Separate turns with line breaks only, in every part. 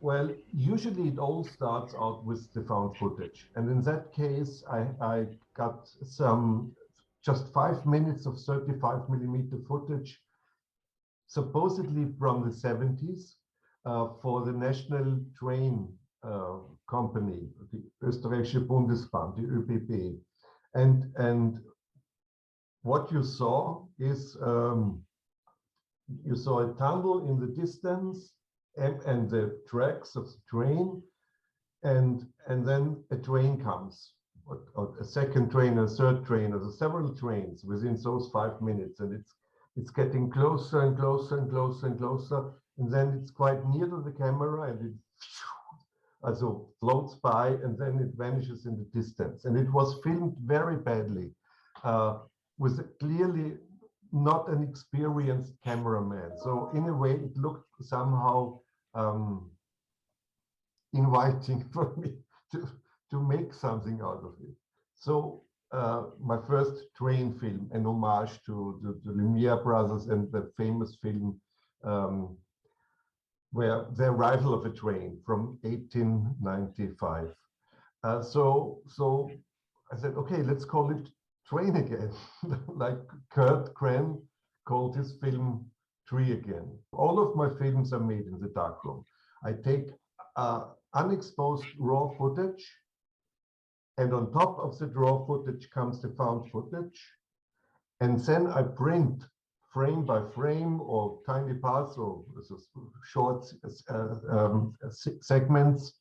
Well, usually it all starts out with the found footage. And in that case, I got just 5 minutes of 35 millimeter footage, supposedly from the 70s, for the National Train Company, the Österreichische Bundesbahn, the ÖBB. And what you saw is, you saw a tunnel in the distance, and the tracks of the train, and then a train comes, or a second train, a third train, or several trains within those 5 minutes, and it's getting closer and closer and closer and closer, and then it's quite near to the camera, and it also floats by, and then it vanishes in the distance. And it was filmed very badly, with clearly not an experienced cameraman. So in a way, it looked somehow inviting for me to make something out of it. So my first train film, an homage to the Lumiere brothers and the famous film where the arrival of a train from 1895. So I said, okay, let's call it Train again, like Kurt Kren called his film Tree again. All of my films are made in the darkroom. I take unexposed raw footage, and on top of the raw footage comes the found footage, and then I print frame by frame or tiny parts or short segments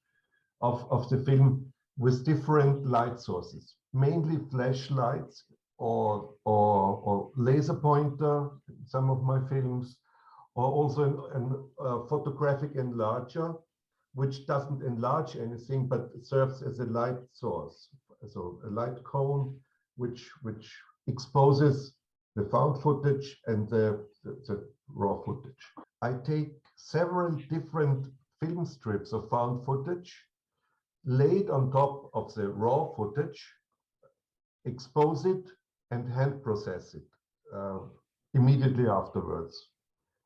of the film with different light sources, mainly flashlights or laser pointer in some of my films, or also a photographic enlarger, which doesn't enlarge anything but serves as a light source, so a light cone which exposes the found footage and the raw footage. I take several different film strips of found footage, laid on top of the raw footage, expose it, and hand process it immediately afterwards.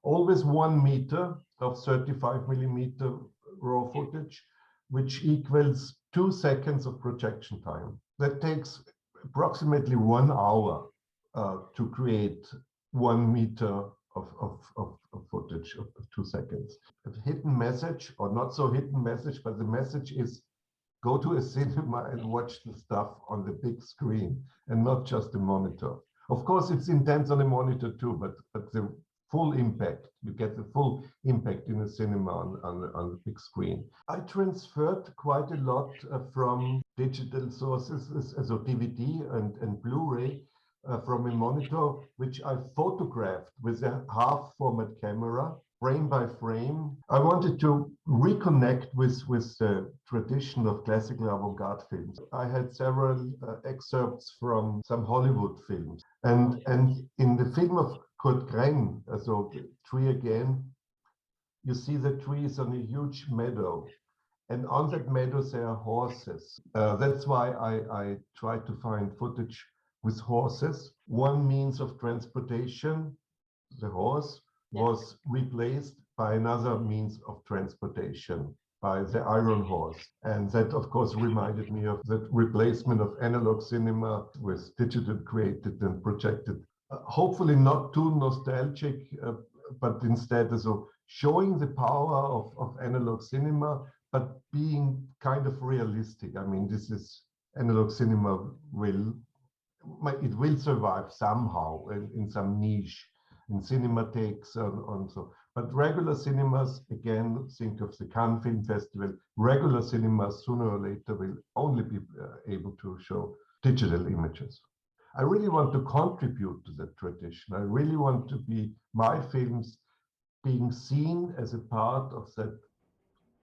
Always 1 meter of 35 millimeter raw footage, which equals 2 seconds of projection time. That takes approximately 1 hour to create 1 meter of footage of 2 seconds. A hidden message, or not so hidden message, but the message is, go to a cinema and watch the stuff on the big screen and not just the monitor. Of course, it's intense on a monitor too, but the full impact, you get the full impact in a cinema on the big screen. I transferred quite a lot from digital sources, so DVD and Blu-ray, from a monitor, which I photographed with a half format camera, frame by frame. I wanted to reconnect with the tradition of classical avant-garde films. I had several excerpts from some Hollywood films. And in the film of Kurt Kren, so Tree Again, you see the trees on a huge meadow. And on that meadow, there are horses. That's why I tried to find footage with horses. One means of transportation, the horse, was replaced by another means of transportation, by the iron horse. And that, of course, reminded me of the replacement of analog cinema with digital created and projected. Hopefully not too nostalgic, but instead so showing the power of analog cinema, but being kind of realistic. I mean, this is analog cinema it will survive somehow in some niche, in cinematheques and so. But regular cinemas, again, think of the Cannes Film Festival, regular cinemas sooner or later will only be able to show digital images. I really want to contribute to that tradition. I really want to be my films being seen as a part of that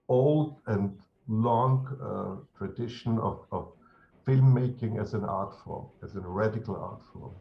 old and long tradition of filmmaking as an art form, as a radical art form.